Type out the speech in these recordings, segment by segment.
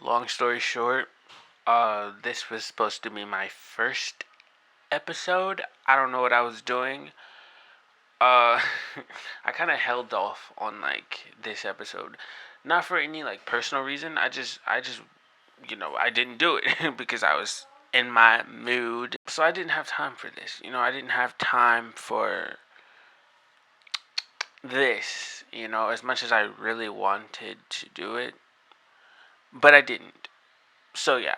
Long story short, this was supposed to be my first episode. I don't know what I was doing. Uh, I kind of held off on this episode, not for any personal reason. I didn't do it because I was in my mood. So I didn't have time for this. I didn't have time for this. As much as I really wanted to do it, but I didn't. So yeah,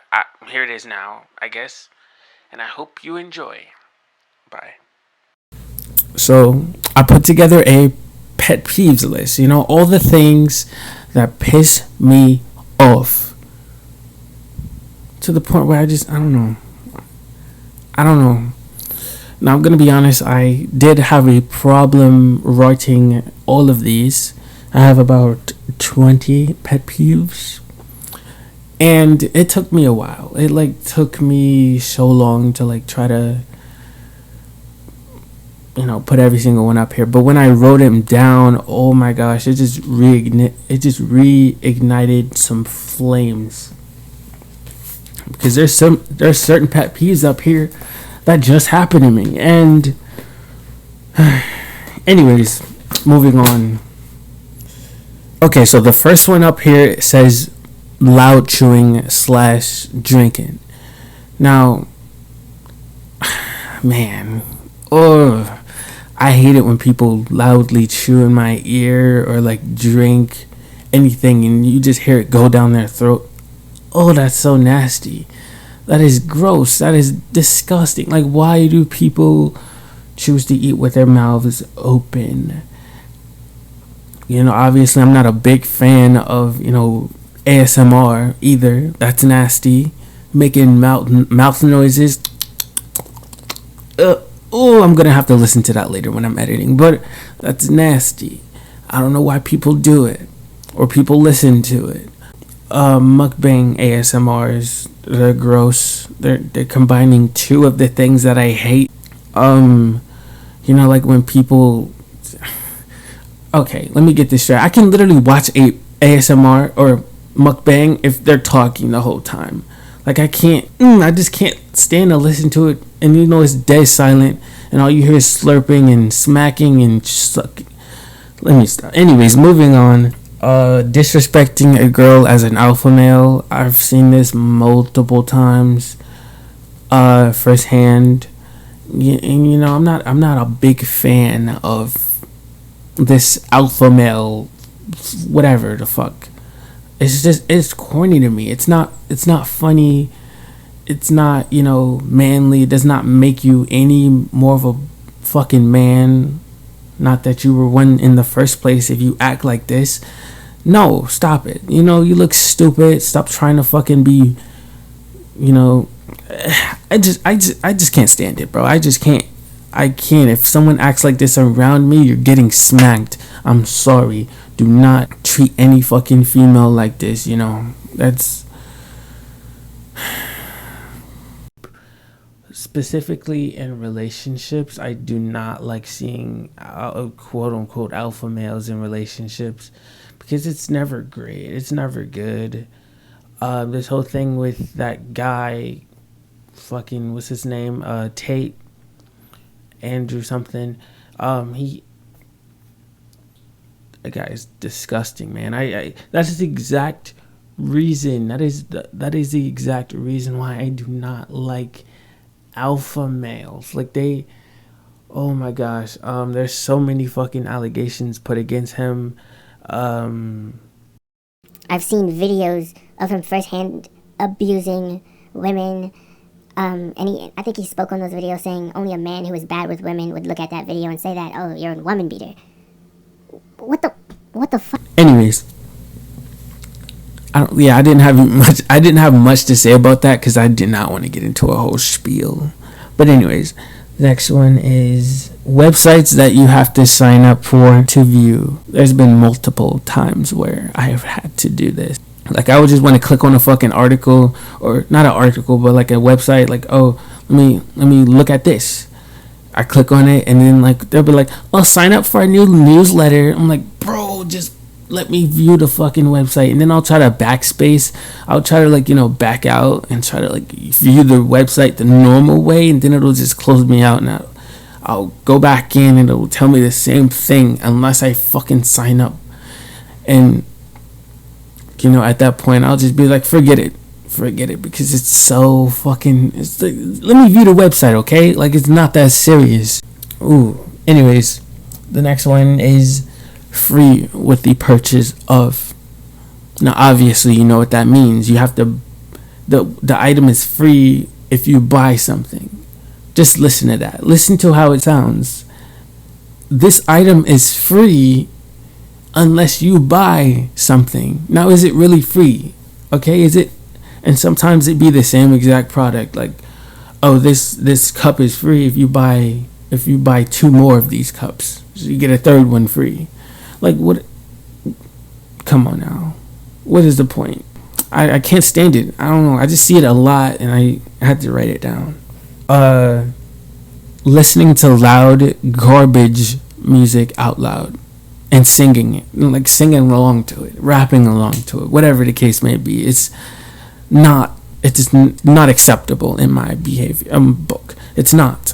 here it is now, I guess, and I hope you enjoy. Bye. So I put together a pet peeves list. All the things that piss me off to the point where I don't know. Now I'm gonna be honest. I did have a problem writing all of these. I have about 20 pet peeves. And it took me a while. It took me so long to try to put every single one up here. But when I wrote them down, oh my gosh, it just reignited some flames. Because there's certain pet peeves up here that just happened to me. And anyways, moving on. Okay, so the first one up here says loud chewing / drinking. Now, man, I hate it when people loudly chew in my ear or drink anything and you just hear it go down their throat. Oh, that's so nasty. That is gross. That is disgusting. Why do people choose to eat with their mouths open? Obviously I'm not a big fan of, ASMR either. That's nasty. Making mouth noises. I'm gonna have to listen to that later when I'm editing. But that's nasty. I don't know why people do it or people listen to it. Mukbang ASMRs, they're gross. They're combining two of the things that I hate. When people. Okay, let me get this straight. I can literally watch a ASMR or mukbang if they're talking the whole time. I just can't stand to listen to it, and it's dead silent, and all you hear is slurping and smacking and sucking. Let me stop. Anyways, moving on. Disrespecting a girl as an alpha male. I've seen this multiple times, firsthand. And I'm not a big fan of this alpha male, whatever the fuck. It's corny to me. It's not funny. It's not, manly. It does not make you any more of a fucking man. Not that you were one in the first place if you act like this. No, stop it. You look stupid. Stop trying to fucking be, I just can't stand it, bro. I can't. If someone acts like this around me, you're getting smacked. I'm sorry. Do not treat any fucking female like this, That's... Specifically in relationships, I do not like seeing quote-unquote alpha males in relationships because it's never great. It's never good. This whole thing with that guy, fucking, what's his name? Tate. Andrew something. The guy is disgusting, man. That's the exact reason. That is the exact reason why I do not like alpha males. Oh my gosh. There's so many fucking allegations put against him. I've seen videos of him firsthand abusing women. And I think he spoke on those videos saying only a man who is bad with women would look at that video and say that, oh, you're a woman beater. What the fuck? Anyways, I didn't have much to say about that because I did not want to get into a whole spiel. But anyways, next one is websites that you have to sign up for to view. There's been multiple times where I have had to do this. I would just want to click on a fucking article, or not an article, but a website. Let me look at this. I click on it, and then they'll be like, "Oh, sign up for our new newsletter." I'm like, bro, just let me view the fucking website, and then I'll try to backspace. I'll try to like, back out and try to like view the website the normal way, and then it'll just close me out. Now I'll go back in and it'll tell me the same thing unless I fucking sign up. And at that point I'll just be like, forget it, because it's so fucking, it's like, let me view the website, okay? Like, it's not that serious. Ooh. Anyways, the next one is free with the purchase of. Now obviously you know what that means. You have to, the item is free if you buy something. Just listen to that. Listen to how it sounds. This item is free unless you buy something. Now, is it really free? Okay, is it? And sometimes it be the same exact product. Like, oh, this cup is free if you buy 2 more of these cups. So you get a 3rd one free. Like, what? Come on now. What is the point? I can't stand it. I don't know. I just see it a lot, and I had to write it down. Listening to loud garbage music out loud and singing it, like singing along to it, rapping along to it, whatever the case may be. It's not acceptable in my behavior book. It's not.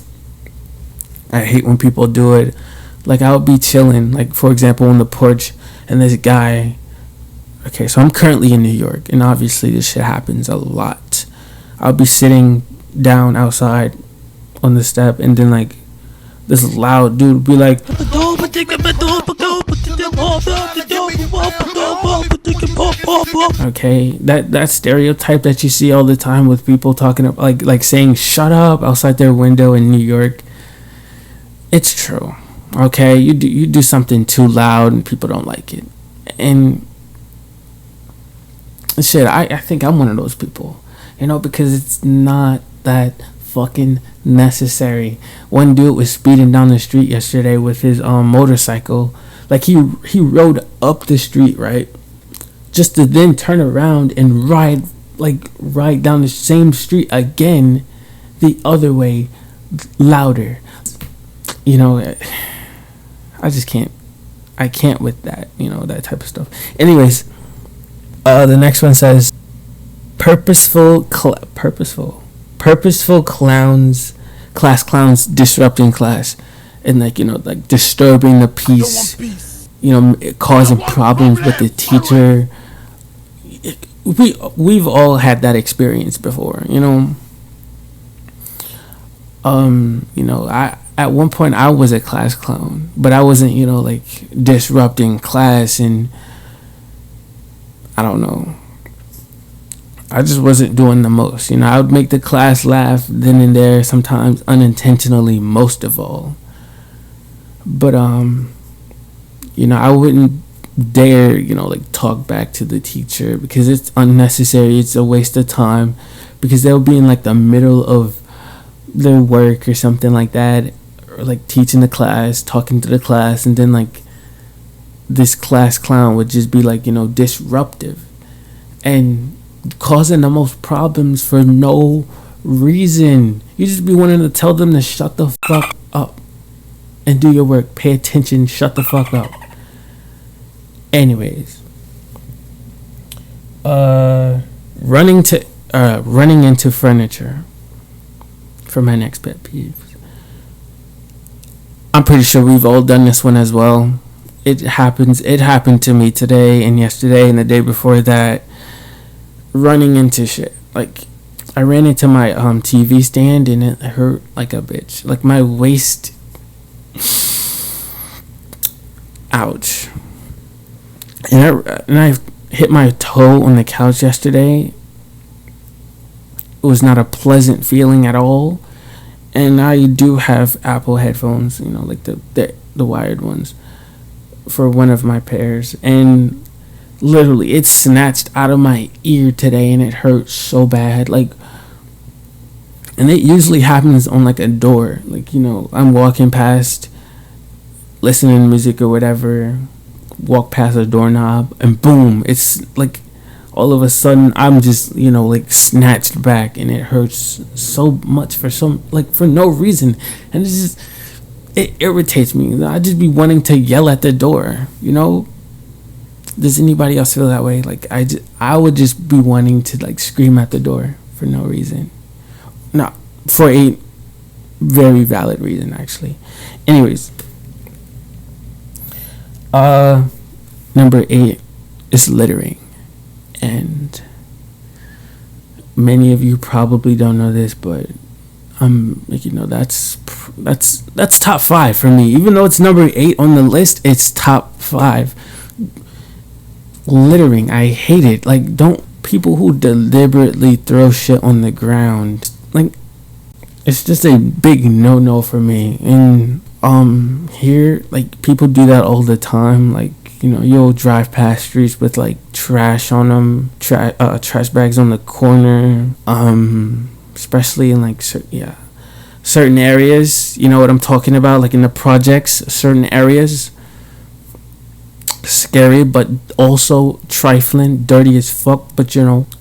I hate when people do it. Like, I'll be chilling, like, for example, on the porch, and this guy. Okay, so I'm currently in New York, and obviously this shit happens a lot. I'll be sitting down outside on the step, and then like this loud dude be like, okay, that stereotype that you see all the time with people talking about, like saying shut up outside their window in New York. It's true. Okay, you do something too loud and people don't like it, and shit, I think I'm one of those people, because it's not that fucking necessary. One dude was speeding down the street yesterday with his motorcycle. Like, he rode up the street, right, just to then turn around and ride down the same street again the other way, louder. I just can't. I can't with that, that type of stuff. Anyways, the next one says purposeful clowns disrupting class, and like disturbing the peace, causing problems with the teacher. We've all had that experience before. I at one point I was a class clown, but I wasn't like disrupting class, and I don't know, I just wasn't doing the most. I would make the class laugh then and there, sometimes unintentionally, most of all. But I wouldn't dare, like talk back to the teacher, because it's unnecessary. It's a waste of time, because they'll be in like the middle of their work or something like that, or like teaching the class, talking to the class, and then like this class clown would just be like, disruptive and causing the most problems for no reason. You just be wanting to tell them to shut the fuck up and do your work. Pay attention, shut the fuck up. Anyways, running into furniture for my next pet peeve. I'm pretty sure we've all done this one as well. It happened to me today and yesterday and the day before that. Running into shit. Like, I ran into my TV stand and it hurt like a bitch. Like, my waist. Ouch. And I hit my toe on the couch yesterday. It was not a pleasant feeling at all. And I do have Apple headphones, like the wired ones, for one of my pairs, and literally it snatched out of my ear today, and it hurt so bad. Like, and it usually happens on like a door, like, I'm walking past, listening to music or whatever, walk past a doorknob, and boom, it's like all of a sudden I'm just like snatched back, and it hurts so much for no reason, and it irritates me. I just be wanting to yell at the door, Does anybody else feel that way? Like I would just be wanting to like scream at the door for no reason. No, for a very valid reason actually. Anyways, number 8 is littering, and many of you probably don't know this, but that's top 5 for me. Even though it's number 8 on the list, it's top 5. Littering, I hate it. Like, don't people who deliberately throw shit on the ground, like, it's just a big no for me. And here, like, people do that all the time. Like, you'll drive past streets with like trash on them, trash bags on the corner, especially in like certain areas. You know what I'm talking about, like in the projects, certain areas. Scary, but also trifling, dirty as fuck. But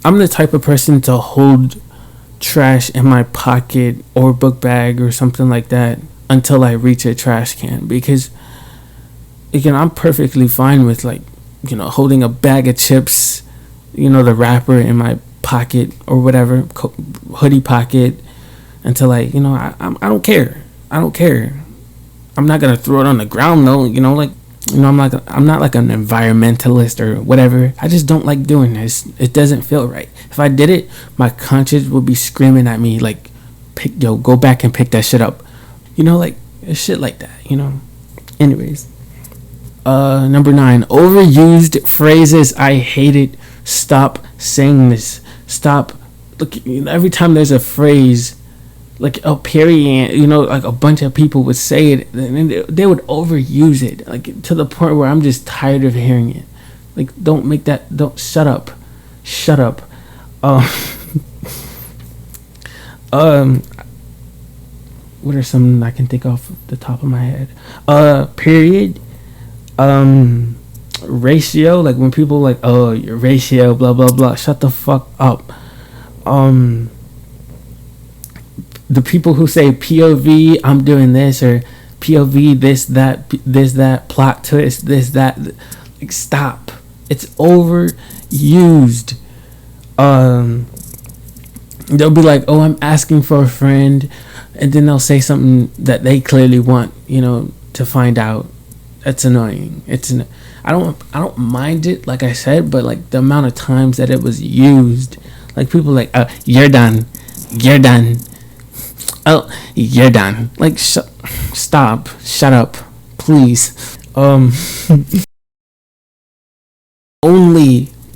I'm the type of person to hold trash in my pocket or book bag or something like that until I reach a trash can, because again, I'm perfectly fine with like holding a bag of chips, the wrapper in my pocket or whatever, hoodie pocket, until I don't care. I'm not gonna throw it on the ground though. I'm not like an environmentalist or whatever. I just don't like doing this. It doesn't feel right. If I did it, my conscience would be screaming at me like, go back and pick that shit up. Like shit like that. Anyways, number 9, overused phrases. I hate it. Stop saying this. Stop. Look, every time there's a phrase, like a period, like a bunch of people would say it, and they would overuse it, like to the point where I'm just tired of hearing it. Like, don't shut up. What are some I can think off the top of my head? Period. Ratio, like when people like, oh, your ratio, blah blah blah. Shut the fuck up. The people who say POV, I'm doing this, or POV, this, that, plot twist, this, that, like, stop. It's overused. They'll be like, oh, I'm asking for a friend, and then they'll say something that they clearly want, to find out. That's annoying. I don't mind it, like I said, but like the amount of times that it was used, like people like, you're done. Oh, you're done. Like, stop. Shut up. Please. Only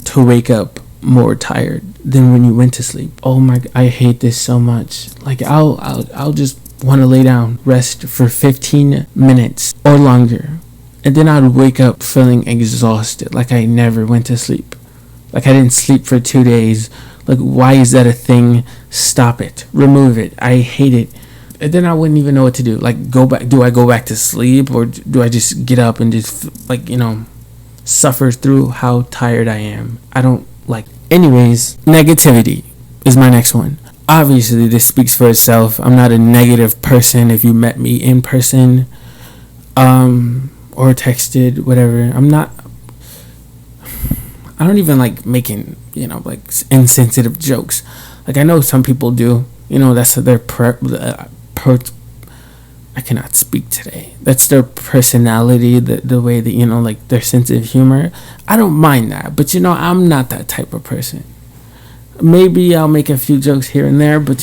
to wake up more tired than when you went to sleep. Oh my, I hate this so much. Like, I'll just want to lay down, rest for 15 minutes or longer. And then I'd wake up feeling exhausted. Like I never went to sleep. Like I didn't sleep for 2 days. Like, why is that a thing? Stop it. Remove it. I hate it. And then I wouldn't even know what to do. Like, go back. Do I go back to sleep, or do I just get up and just, like, suffer through how tired I am? I don't like. Anyways, negativity is my next one. Obviously, this speaks for itself. I'm not a negative person. If you met me in person, or texted, whatever, I'm not. I don't even like making, like insensitive jokes. Like I know some people do. That's their I cannot speak today. That's their personality, the way that, like their sense of humor. I don't mind that, but I'm not that type of person. Maybe I'll make a few jokes here and there, but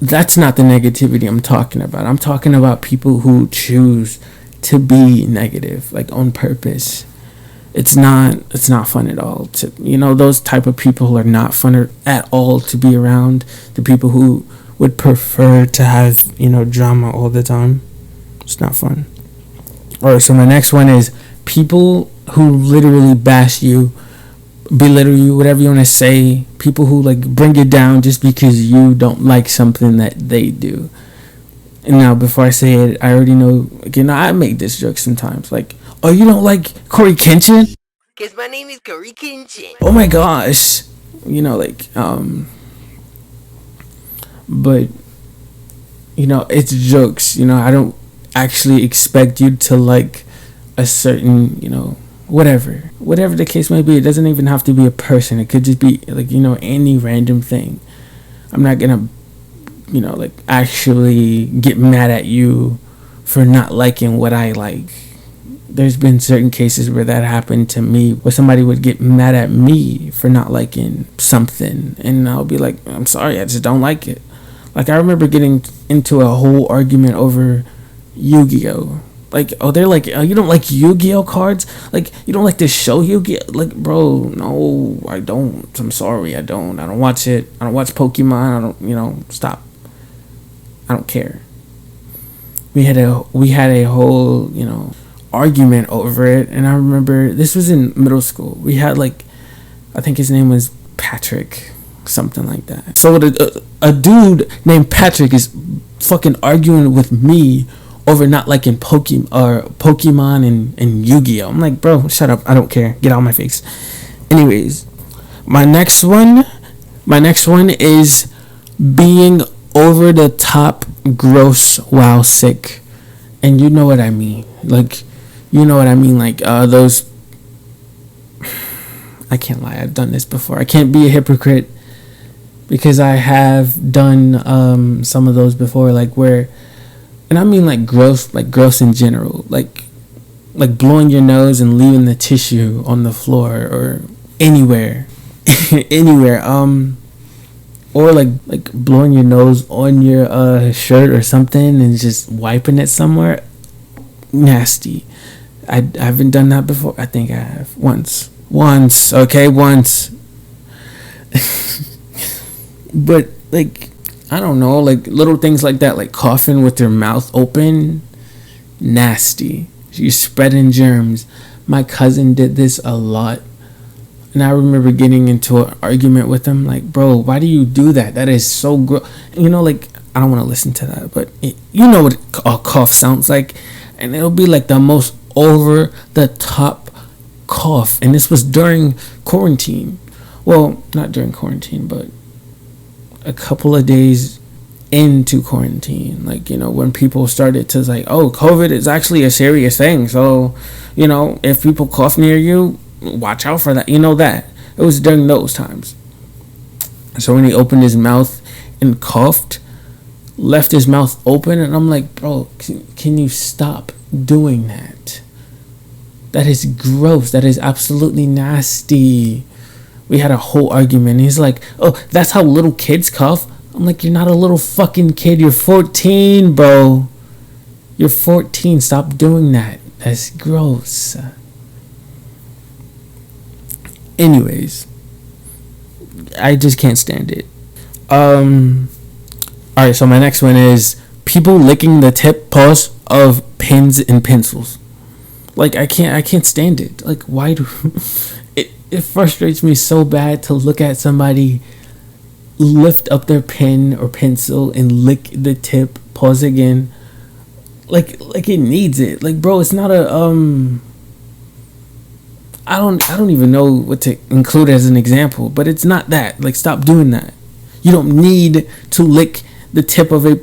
that's not the negativity I'm talking about. I'm talking about people who choose to be negative, like on purpose. It's not fun at all. Those type of people are not fun at all to be around. The people who would prefer to have, drama all the time. It's not fun. Alright, so my next one is people who literally bash you, belittle you, whatever you want to say. People who like bring you down just because you don't like something that they do. And now, before I say it, I already know, I make this joke sometimes. Like, oh, you don't like Corey Kenshin? Because my name is Corey Kenshin. Oh my gosh. But, it's jokes. I don't actually expect you to like a certain, whatever the case may be. It doesn't even have to be a person. It could just be like, any random thing. I'm not gonna, like actually get mad at you for not liking what I like. There's been certain cases where that happened to me, where somebody would get mad at me for not liking something, and I'll be like, I'm sorry, I just don't like it. Like, I remember getting into a whole argument over Yu-Gi-Oh. Like, oh, they're like, oh, you don't like Yu-Gi-Oh cards? Like, you don't like this show Yu-Gi-Oh? Like, bro, no, I don't. I'm sorry, I don't watch it. I don't watch Pokemon. I don't, stop. I don't care. We had a whole, argument over it, and I remember this was in middle school. We had, like, I think his name was Patrick, something like that. So a dude named Patrick is fucking arguing with me over not liking Pokemon and Yu-Gi-Oh. I'm like, bro, shut up. I don't care. Get out of my face. Anyways, my next one is being over the top gross while sick. And you know what I mean. Like, those. I can't lie. I've done this before. I can't be a hypocrite because I have done some of those before, like where. And I mean like gross in general, like blowing your nose and leaving the tissue on the floor or anywhere, or like blowing your nose on your shirt or something and just wiping it somewhere. Nasty. I haven't done that before. I think I have once. Okay, once. But like, I don't know, like little things like that, like coughing with your mouth open, nasty. You're spreading germs. My cousin did this a lot, and I remember getting into an argument with him, like, bro, why do you do that? That is so gross. Like, I don't want to listen to that, but you know what a cough sounds like, and it'll be like the most over the top cough. And this was during quarantine. Well, not during quarantine, but a couple of days into quarantine, like, when people started to like, oh, COVID is actually a serious thing, so if people cough near you, watch out for that. That it was during those times. So when he opened his mouth and coughed, left his mouth open, and I'm like, bro, can you stop doing that? That is gross. That is absolutely nasty. We had a whole argument. He's like, oh, that's how little kids cough. I'm like, you're not a little fucking kid. You're 14, bro. You're 14. Stop doing that. That's gross. Anyways, I just can't stand it. Alright, so my next one is people licking the tip paws of pens and pencils. Like, I can't stand it. Like, why do... It frustrates me so bad to look at somebody lift up their pen or pencil and lick the tip, pause again. Like it needs it. Like, bro, it's not a I don't even know what to include as an example, but it's not that. Like, stop doing that. You don't need to lick the tip of a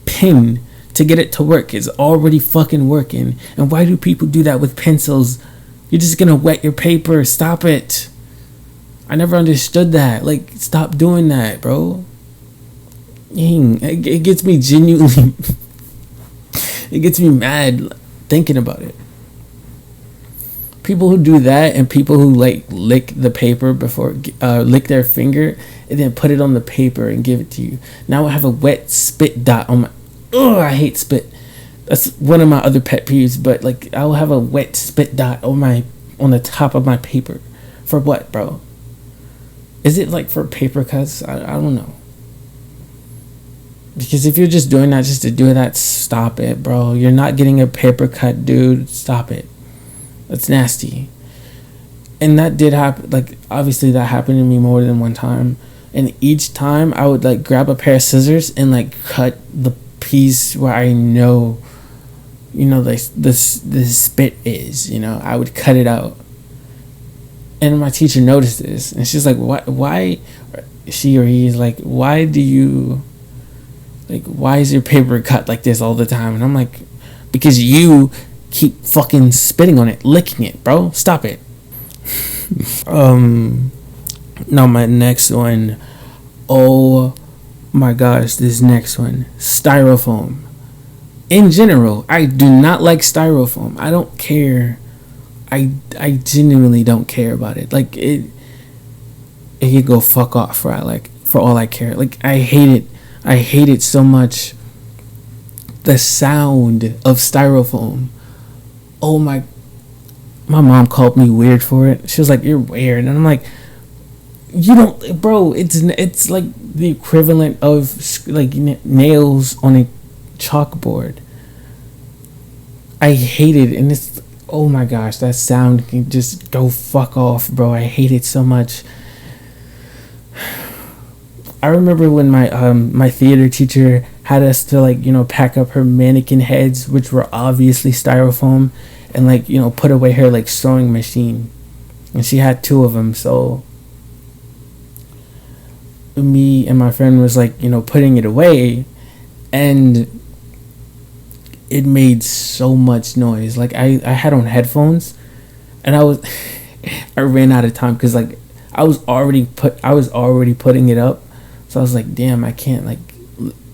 pen to get it to work. It's already fucking working. And why do people do that with pencils? You're just gonna wet your paper. Stop it. I never understood that. Like, stop doing that, bro. Dang, it gets me genuinely... it gets me mad thinking about it. People who do that and people who, like, lick the paper before... lick their finger and then put it on the paper and give it to you. Now I have a wet spit dot on my... Ugh, I hate spit. That's one of my other pet peeves, but like, I'll have a wet spit dot on the top of my paper. For what, bro? Is it like for paper cuts? I don't know. Because if you're just doing that just to do that, stop it, bro. You're not getting a paper cut, dude. Stop it. That's nasty. And that did happen. Like, obviously that happened to me more than one time. And each time I would like grab a pair of scissors and like cut the piece where I know, like the spit is, I would cut it out. And my teacher noticed this, and she's like, why she or he is like, why is your paper cut like this all the time? And I'm like, because you keep fucking spitting on it, licking it, bro. Stop it. Now my next one. Oh my gosh, this next one. Styrofoam. In general, I do not like styrofoam. I don't care. I genuinely don't care about it. Like it can go fuck off for all I care. Like I hate it. I hate it so much. The sound of styrofoam. Oh my mom called me weird for it. She was like, "You're weird." And I'm like, "You don't, bro, it's like the equivalent of like nails on a chalkboard." I hate it, and it's, oh my gosh, that sound can just go fuck off, bro. I hate it so much. I remember when my theater teacher had us to pack up her mannequin heads, which were obviously styrofoam, and put away her sewing machine, and she had two of them. So me and my friend was putting it away, and it made so much noise. I had on headphones, and I ran out of time because I was already putting it up. So I was like, damn, I can't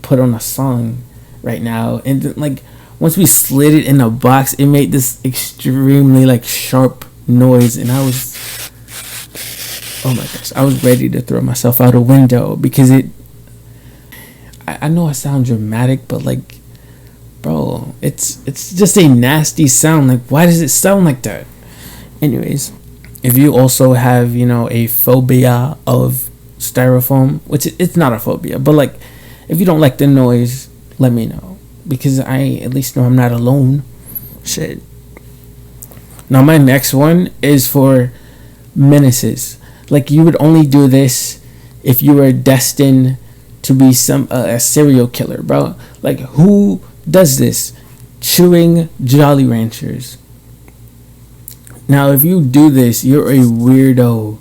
put on a song right now. And then, once we slid it in a box, it made this extremely sharp noise, and I was, oh my gosh, I was ready to throw myself out a window because I know I sound dramatic, but bro, it's just a nasty sound. Why does it sound like that? Anyways, if you also have a phobia of styrofoam, which it's not a phobia, but if you don't like the noise, let me know, because I at least know I'm not alone. Shit. Now my next one is for menaces. You would only do this if you were destined to be a serial killer, bro. Who does this? Chewing Jolly Ranchers. Now if you do this, you're a weirdo.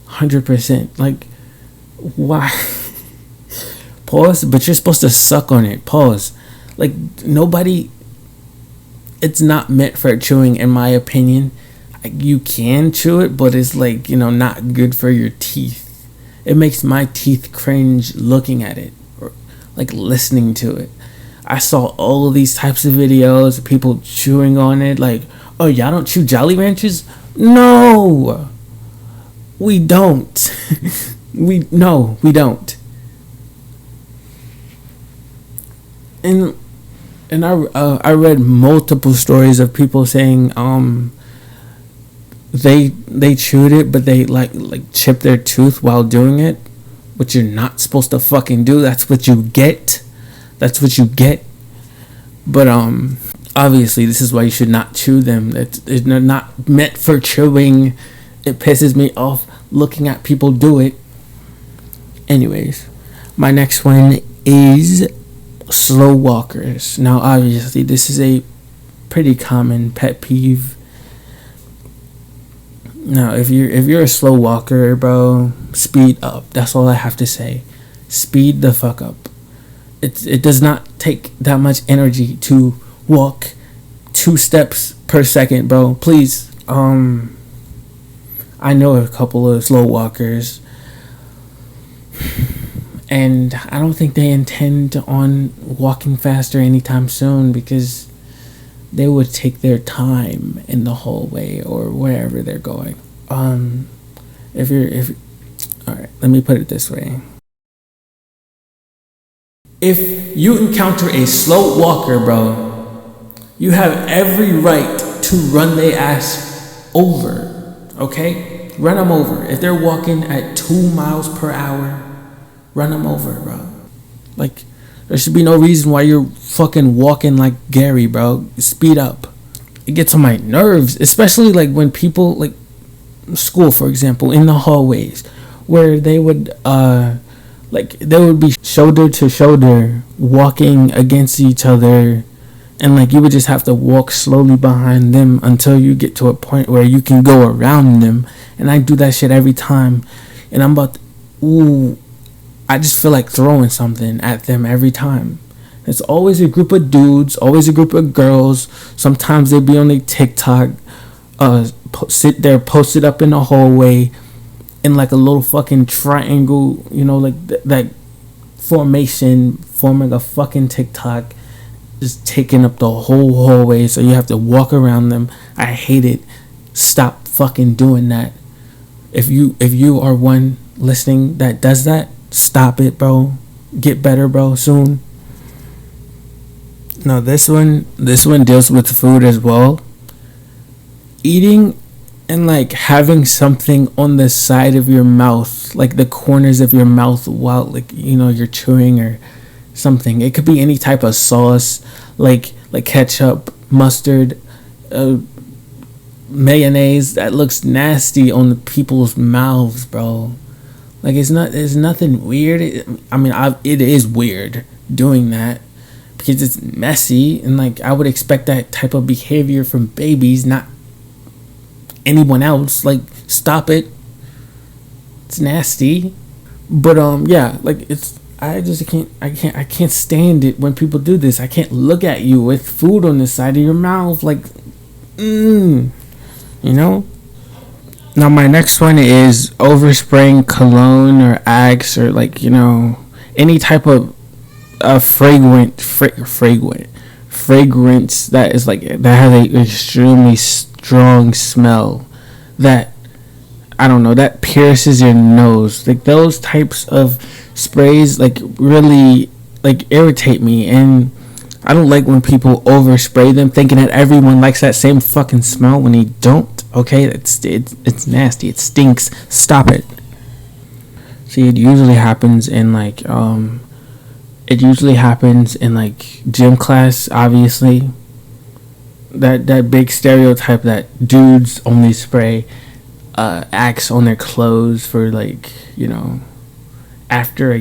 100%. Why? Pause. But you're supposed to suck on it. Pause. Nobody. It's not meant for chewing, in my opinion. You can chew it, but it's not good for your teeth. It makes my teeth cringe looking at it, or listening to it. I saw all of these types of videos of people chewing on it. Oh, y'all don't chew Jolly Ranchers? No, we don't. we don't. And I read multiple stories of people saying they chewed it, but they chipped their tooth while doing it, which you're not supposed to fucking do. That's what you get. But obviously this is why you should not chew them. They're not meant for chewing. It pisses me off looking at people do it. Anyways, my next one is slow walkers. Now obviously this is a pretty common pet peeve. Now if you're a slow walker, bro, speed up. That's all I have to say. Speed the fuck up. It does not take that much energy to walk 2 steps per second, bro. Please. I know a couple of slow walkers, and I don't think they intend on walking faster anytime soon, because they would take their time in the hallway or wherever they're going. If all right, let me put it this way. If you encounter a slow walker, bro, you have every right to run their ass over, okay? Run them over. If they're walking at 2 miles per hour, run them over, bro. There should be no reason why you're fucking walking like Gary, bro. Speed up. It gets on my nerves, especially when people, school, for example, in the hallways, where they would they would be shoulder to shoulder walking against each other, and you would just have to walk slowly behind them until you get to a point where you can go around them. And I do that shit every time, and I'm about to, I just feel like throwing something at them every time. It's always a group of dudes, always a group of girls. Sometimes they be on their TikTok, sit there posted up in the hallway in like a little fucking triangle, like that formation, forming a fucking TikTok, just taking up the whole hallway. So you have to walk around them. I hate it. Stop fucking doing that. If you are one listening that does that, stop it, bro. Get better, bro, soon. Now this one deals with food as well. Eating and like having something on the side of your mouth, like the corners of your mouth while like you're chewing or something. It could be any type of sauce, like ketchup, mustard, mayonnaise that looks nasty on the people's mouths, bro. Like it's nothing weird. It is weird doing that because it's messy, and like I would expect that type of behavior from babies, not anyone else. Like, stop it. It's nasty. But yeah, like I can't stand it when people do this. I can't look at you with food on the side of your mouth, like, Now my next one is overspraying cologne or Axe or like any type of fragrance that is like that has an extremely strong smell that I don't know, that pierces your nose. Like those types of sprays like really like irritate me, and I don't like when people overspray them thinking that everyone likes that same fucking smell when they don't. Okay, it's nasty. It stinks. Stop it. See, it usually happens in like gym class, obviously. That big stereotype that dudes only spray Axe on their clothes for like, after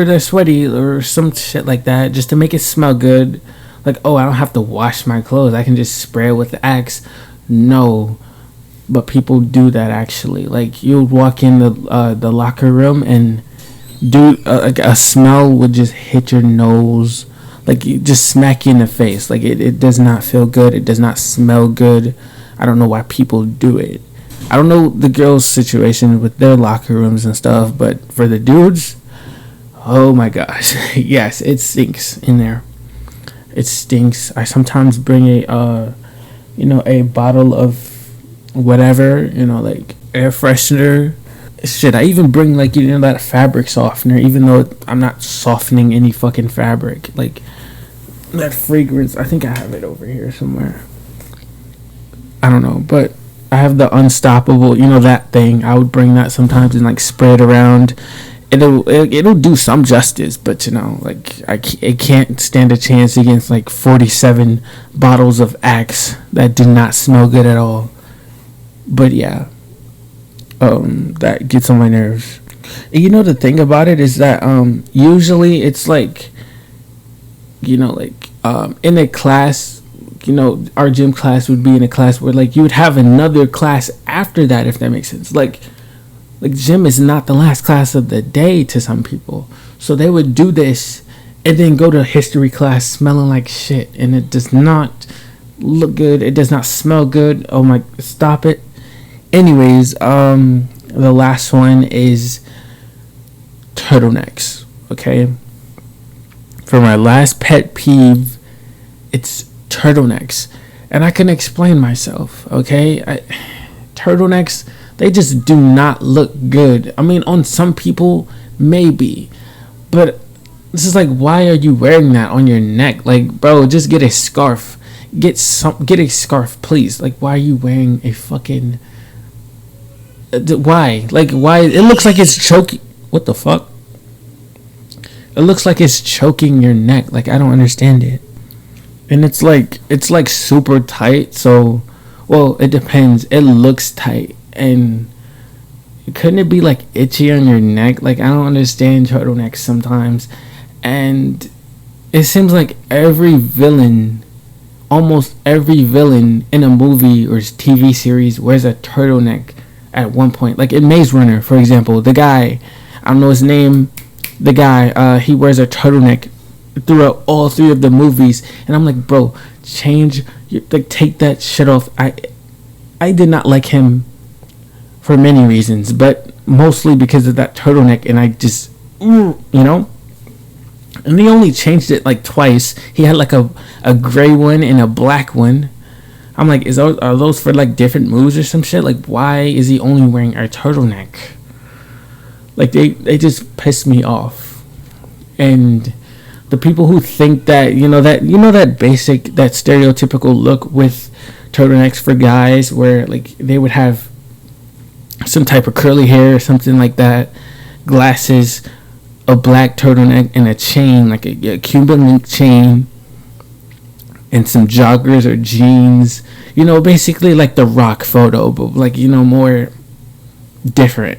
they're sweaty or some shit like that, just to make it smell good. Like, oh, I don't have to wash my clothes, I can just spray it with the Axe. No, but people do that actually. Like, you would walk in the locker room and like a smell would just hit your nose, like you just smack you in the face. Like it does not feel good. It does not smell good. I don't know why people do it. I don't know the girls' situation with their locker rooms and stuff, but for the dudes, oh my gosh, yes, it stinks in there. It stinks. I sometimes bring a bottle of whatever, like air freshener. Shit, I even bring like that fabric softener, even though I'm not softening any fucking fabric. Like that fragrance, I think I have it over here somewhere. I don't know, but I have the Unstoppable, that thing. I would bring that sometimes and like spray it around. It'll do some justice, but like it can't stand a chance against like 47 bottles of Axe that do not smell good at all. But yeah, that gets on my nerves. And the thing about it is that usually it's like in a class, our gym class would be in a class where like you would have another class after that, if that makes sense. Like gym is not the last class of the day to some people, so they would do this and then go to history class smelling like shit, and it does not look good. It does not smell good. Oh my, stop it. Anyways, the last one is turtlenecks. Okay, for my last pet peeve, it's turtlenecks, and I can explain myself. Okay, turtlenecks, they just do not look good. I mean, on some people maybe, but this is like, why are you wearing that on your neck? Like, bro, just get a scarf. Get a scarf, please. Like, why are you wearing a fucking? Why? Like, why? It looks like it's choking. What the fuck? It looks like it's choking your neck. Like, I don't understand it. And it's like super tight. So, well, it depends. It looks tight, and couldn't it be like itchy on your neck? Like, I don't understand turtlenecks sometimes, and it seems like almost every villain in a movie or TV series wears a turtleneck at one point. Like in Maze Runner, for example, the guy, I don't know his name, the guy, he wears a turtleneck throughout all three of the movies, and I'm like, bro, take that shit off. I did not like him for many reasons, but mostly because of that turtleneck, and I just, and they only changed it like twice. He had like a gray one and a black one. I'm like, are those for like different moves or some shit? Like, why is he only wearing a turtleneck? Like, they just piss me off. And the people who think that, that basic, that stereotypical look with turtlenecks for guys, where like they would have some type of curly hair or something like that, glasses, a black turtleneck, and a chain, like a Cuban link chain, and some joggers or jeans. Basically like the Rock photo, but like, more different.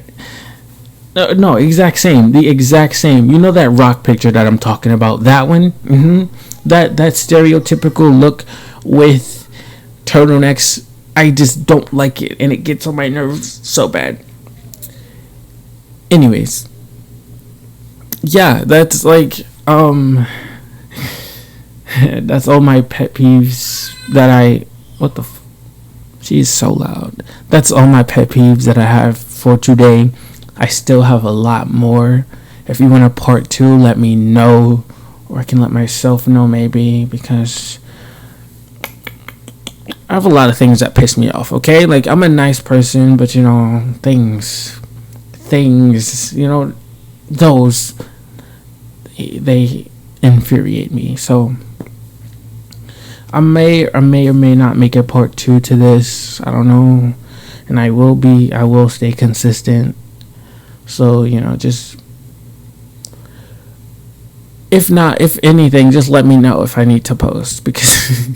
No, exact same. The exact same. That Rock picture that I'm talking about? That one? That stereotypical look with turtlenecks, I just don't like it, and it gets on my nerves so bad. Anyways. Yeah, that's like, that's all my pet peeves that she's so loud. That's all my pet peeves that I have for today. I still have a lot more. If you want a part 2, let me know, or I can let myself know maybe, because I have a lot of things that piss me off, okay? Like, I'm a nice person, but things, those, they infuriate me. So I may or may not make a part 2 to this. I don't know. And I will stay consistent. So, just, if anything, just let me know if I need to post, because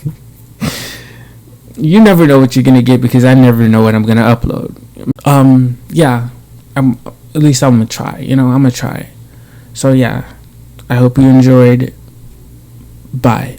you never know what you're going to get, because I never know what I'm going to upload. Yeah, at least I'm going to try, I'm going to try. So yeah, I hope you enjoyed. Bye.